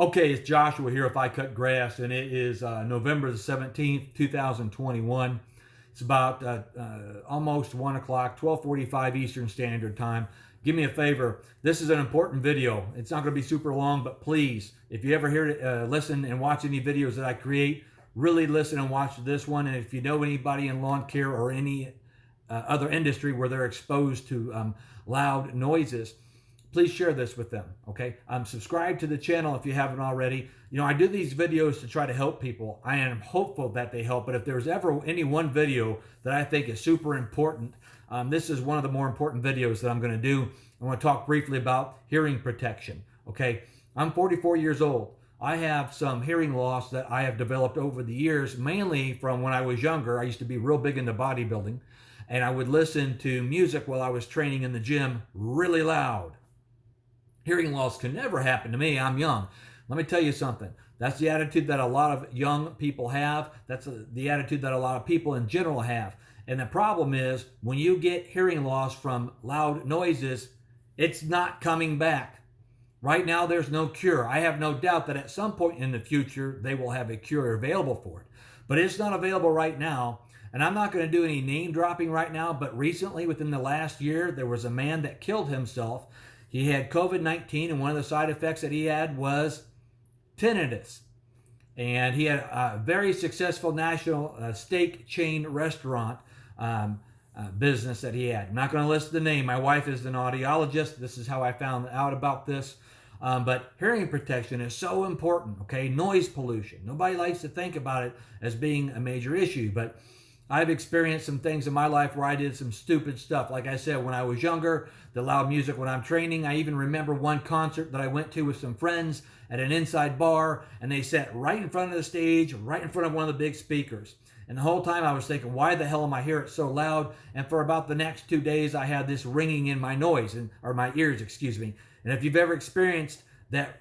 Okay, it's Joshua here if I Cut Grass, and it is November the 17th, 2021. It's about almost 1 o'clock, 12:45 Eastern Standard Time. Do me a favor. This is an important video. It's not going to be super long, but please, if you ever listen and watch any videos that I create, really listen and watch this one. And if you know anybody in lawn care or any other industry where they're exposed to loud noises, please share this with them, okay? Subscribe to the channel if you haven't already. You know, I do these videos to try to help people. I am hopeful that they help, but if there's ever any one video that I think is super important, this is one of the more important videos that I'm going to do. I want to talk briefly about hearing protection, okay? I'm 44 years old. I have some hearing loss that I have developed over the years, mainly from when I was younger. I used to be real big into bodybuilding, and I would listen to music while I was training in the gym really loud. Hearing loss can never happen to me. I'm young. Let me tell you something. That's the attitude that a lot of young people have. That's the attitude that a lot of people in general have. And the problem is when you get hearing loss from loud noises, it's not coming back. Right now, there's no cure. I have no doubt that at some point in the future, they will have a cure available for it. But it's not available right now. And I'm not going to do any name dropping right now, but recently, within the last year, there was a man that killed himself. He had COVID-19, and one of the side effects that he had was tinnitus. And he had a very successful national steak chain restaurant business that he had. I'm not going to list the name. My wife is an audiologist. This is how I found out about this. But hearing protection is so important, okay? Noise pollution. Nobody likes to think about it as being a major issue, but I've experienced some things in my life where I did some stupid stuff. Like I said, when I was younger, the loud music when I'm training. I even remember one concert that I went to with some friends at an inside bar, and they sat right in front of the stage, right in front of one of the big speakers. And the whole time I was thinking, why the hell am I hearing it so loud? And for about the next 2 days, I had this ringing in my my ears, excuse me. And if you've ever experienced that,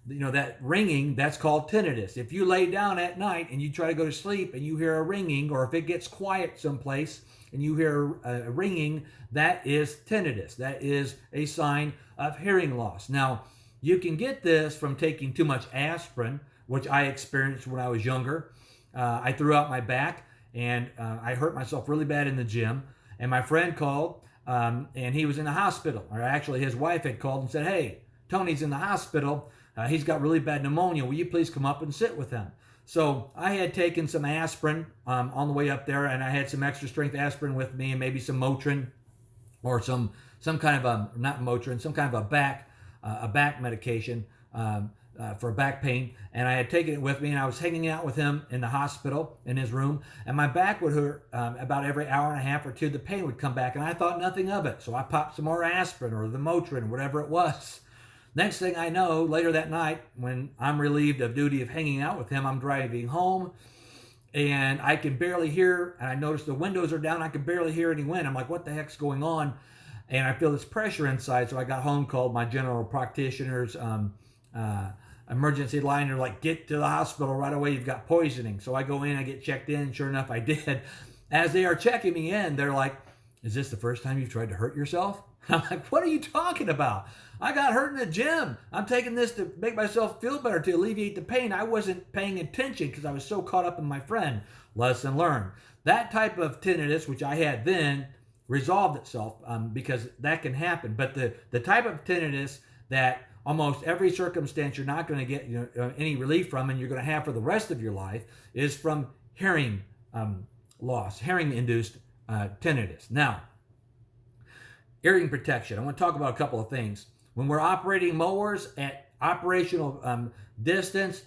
that ringing, that's called tinnitus. If you lay down at night and you try to go to sleep and you hear a ringing, or if it gets quiet someplace and you hear a ringing, that is tinnitus. That is a sign of hearing loss. Now, you can get this from taking too much aspirin, which I experienced when I was younger. I threw out my back and I hurt myself really bad in the gym. And my friend called and he was in the hospital. Or actually, his wife had called and said, "Hey, Tony's in the hospital. He's got really bad pneumonia. Will you please come up and sit with him?" So I had taken some aspirin on the way up there, and I had some extra strength aspirin with me, and maybe some Motrin or some kind of not Motrin, some kind of a back medication for back pain. And I had taken it with me, and I was hanging out with him in the hospital in his room, and my back would hurt about every hour and a half or two. The pain would come back, and I thought nothing of it. So I popped some more aspirin or the Motrin, whatever it was. Next thing I know, later that night, when I'm relieved of duty of hanging out with him, I'm driving home, and I can barely hear, and I notice the windows are down, I can barely hear any wind. I'm like, what the heck's going on? And I feel this pressure inside, so I got home, called my general practitioner's emergency line. They're like, get to the hospital right away, you've got poisoning. So I go in, I get checked in, sure enough, I did. As they are checking me in, they're like, "Is this the first time you've tried to hurt yourself?" I'm like, "What are you talking about? I got hurt in the gym. I'm taking this to make myself feel better, to alleviate the pain." I wasn't paying attention because I was so caught up in my friend. Lesson learned. That type of tinnitus, which I had then, resolved itself because that can happen. But the type of tinnitus that almost every circumstance you're not going to get any relief from, and you're going to have for the rest of your life, is from hearing loss, hearing-induced tinnitus. Now, hearing protection. I want to talk about a couple of things. When we're operating mowers at operational distance,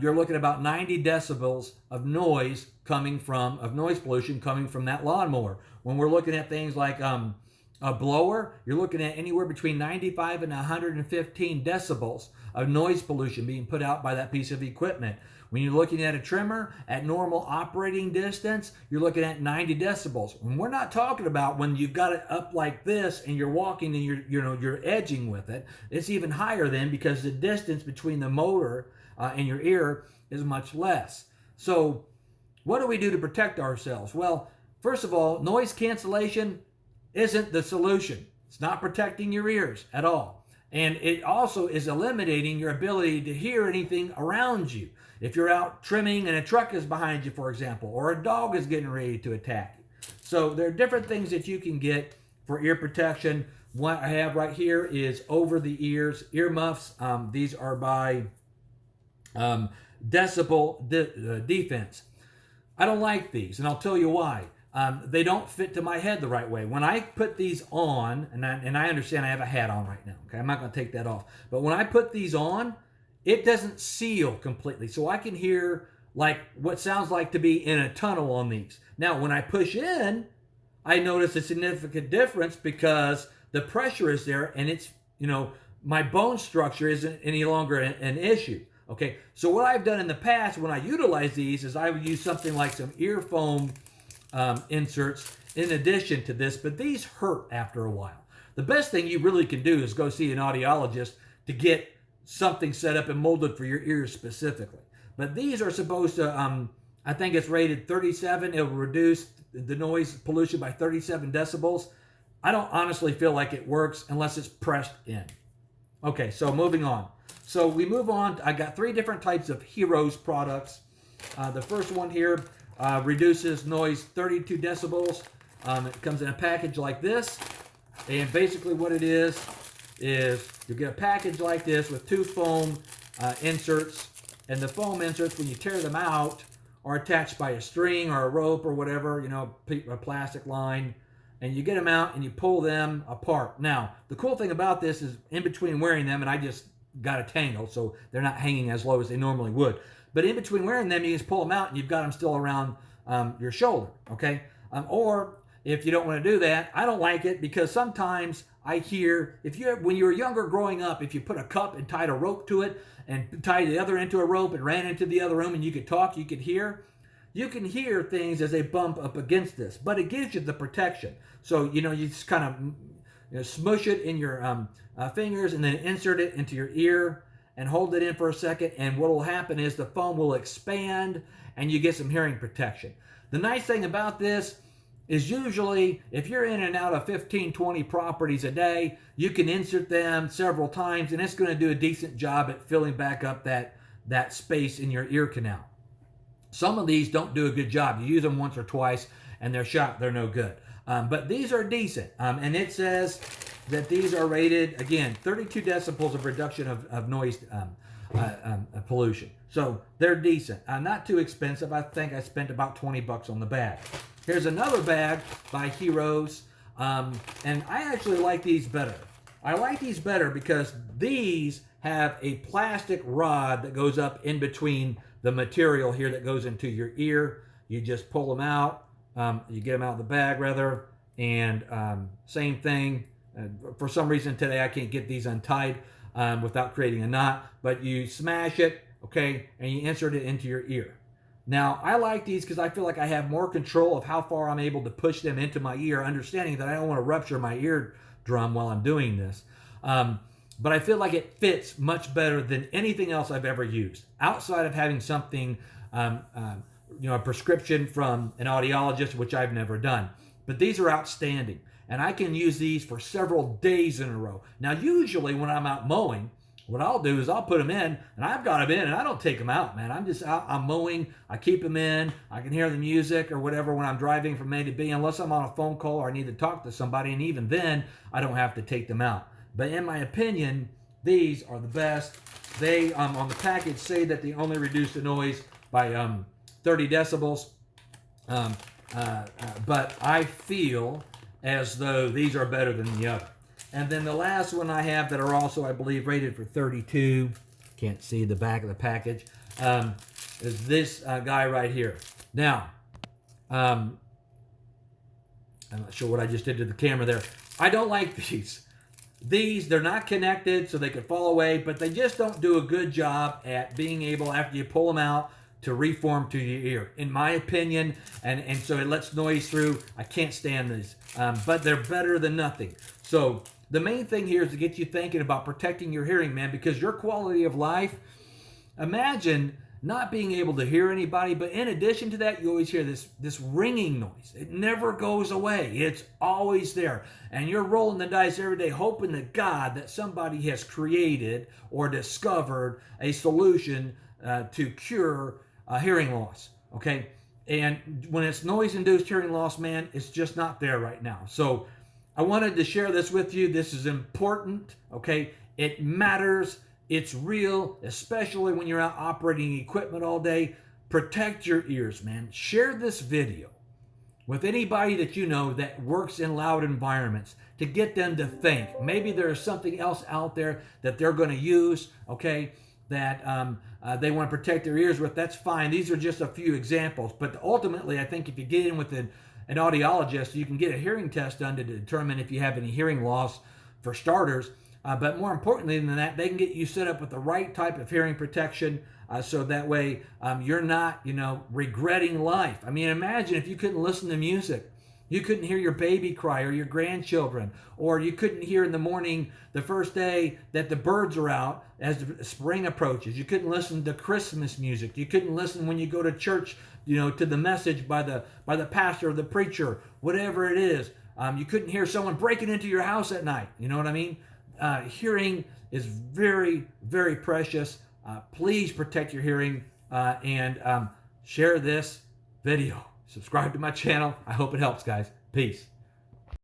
you're looking at about 90 decibels of noise pollution coming from that lawnmower. When we're looking at things like a blower, you're looking at anywhere between 95 and 115 decibels of noise pollution being put out by that piece of equipment. When you're looking at a trimmer at normal operating distance, you're looking at 90 decibels. And we're not talking about when you've got it up like this and you're walking and you're edging with it. It's even higher then, because the distance between the motor and your ear is much less. So what do we do to protect ourselves? Well, first of all, noise cancellation isn't the solution. It's not protecting your ears at all. And it also is eliminating your ability to hear anything around you. If you're out trimming and a truck is behind you, for example, or a dog is getting ready to attack you. So there are different things that you can get for ear protection. What I have right here is over the ears earmuffs. These are by Decibel Defense. I don't like these, and I'll tell you why. They don't fit to my head the right way. When I put these on, and I understand I have a hat on right now, okay? I'm not going to take that off. But when I put these on, it doesn't seal completely. So I can hear like what sounds like to be in a tunnel on these. Now, when I push in, I notice a significant difference because the pressure is there and it's, my bone structure isn't any longer an issue. Okay, so what I've done in the past when I utilize these is I would use something like some ear foam inserts in addition to this, but these hurt after a while. The best thing you really can do is go see an audiologist to get something set up and molded for your ears specifically. But these are supposed to, I think it's rated 37. It will reduce the noise pollution by 37 decibels. I don't honestly feel like it works unless it's pressed in. Okay, so moving on. So we move on. I got 3 different types of Heroes products. The first one here reduces noise 32 decibels. It comes in a package like this. And basically what it is you get a package like this with 2 foam inserts. And the foam inserts, when you tear them out, are attached by a string or a rope or whatever, a plastic line. And you get them out and you pull them apart. Now, the cool thing about this is in between wearing them, and I just got a tangle, so they're not hanging as low as they normally would. But in between wearing them, you just pull them out and you've got them still around your shoulder, okay? Or if you don't want to do that, I don't like it because sometimes I hear, when you were younger growing up, if you put a cup and tied a rope to it and tied the other into a rope and ran into the other room and you could talk, you could hear. You can hear things as they bump up against this, but it gives you the protection. So, you just kind of smush it in your fingers and then insert it into your ear and hold it in for a second. And what will happen is the foam will expand and you get some hearing protection. The nice thing about this is usually if you're in and out of 15, 20 properties a day, you can insert them several times and it's going to do a decent job at filling back up that space in your ear canal. Some of these don't do a good job. You use them once or twice and they're shot. They're no good. But these are decent. And it says that these are rated, again, 32 decibels of reduction of noise pollution. So they're decent. Not too expensive. I think I spent about 20 bucks on the bag. Here's another bag by Heroes. And I actually like these better. I like these better because these have a plastic rod that goes up in between the material here that goes into your ear. You just pull them out. You get them out of the bag, rather. And same thing. For some reason today I can't get these untied without creating a knot. But you smash it, okay, and you insert it into your ear. Now, I like these because I feel like I have more control of how far I'm able to push them into my ear, understanding that I don't want to rupture my eardrum while I'm doing this. But I feel like it fits much better than anything else I've ever used. Outside of having something, a prescription from an audiologist, which I've never done. But these are outstanding. And I can use these for several days in a row. Now, usually when I'm out mowing, what I'll do is I'll put them in, and I've got them in, and I don't take them out, man. I'm just out, I'm mowing, I keep them in, I can hear the music or whatever when I'm driving from A to B, unless I'm on a phone call or I need to talk to somebody, and even then, I don't have to take them out. But in my opinion, these are the best. They, on the package, say that they only reduce the noise by 30 decibels, but I feel as though these are better than the other. And then the last one I have that are also, I believe, rated for 32, can't see the back of the package, is this guy right here. Now, I'm not sure what I just did to the camera there. I don't like these. These, they're not connected so they could fall away, but they just don't do a good job at being able, after you pull them out, to reform to your ear, in my opinion, and so it lets noise through. I can't stand these, but they're better than nothing. So the main thing here is to get you thinking about protecting your hearing, man, because your quality of life, imagine not being able to hear anybody, but in addition to that, you always hear this ringing noise. It never goes away. It's always there. And you're rolling the dice every day, hoping to God that somebody has created or discovered a solution to cure hearing loss. Okay? And when it's noise-induced hearing loss, man, it's just not there right now. So I wanted to share this with you. This is important, okay? It matters. It's real, especially when you're out operating equipment all day. Protect your ears, man. Share this video with anybody that you know that works in loud environments to get them to think. Maybe there's something else out there that they're going to use, okay, that they want to protect their ears with. That's fine. These are just a few examples. But ultimately, I think if you get in with an audiologist, you can get a hearing test done to determine if you have any hearing loss, for starters. But more importantly than that, they can get you set up with the right type of hearing protection, so that way you're not, regretting life. I mean, imagine if you couldn't listen to music. You couldn't hear your baby cry or your grandchildren, or you couldn't hear in the morning the first day that the birds are out as the spring approaches. You couldn't listen to Christmas music. You couldn't listen when you go to church, to the message by the pastor or the preacher, whatever it is. You couldn't hear someone breaking into your house at night. You know what I mean? Hearing is very, very precious. Please protect your hearing and share this video. Subscribe to my channel. I hope it helps, guys. Peace.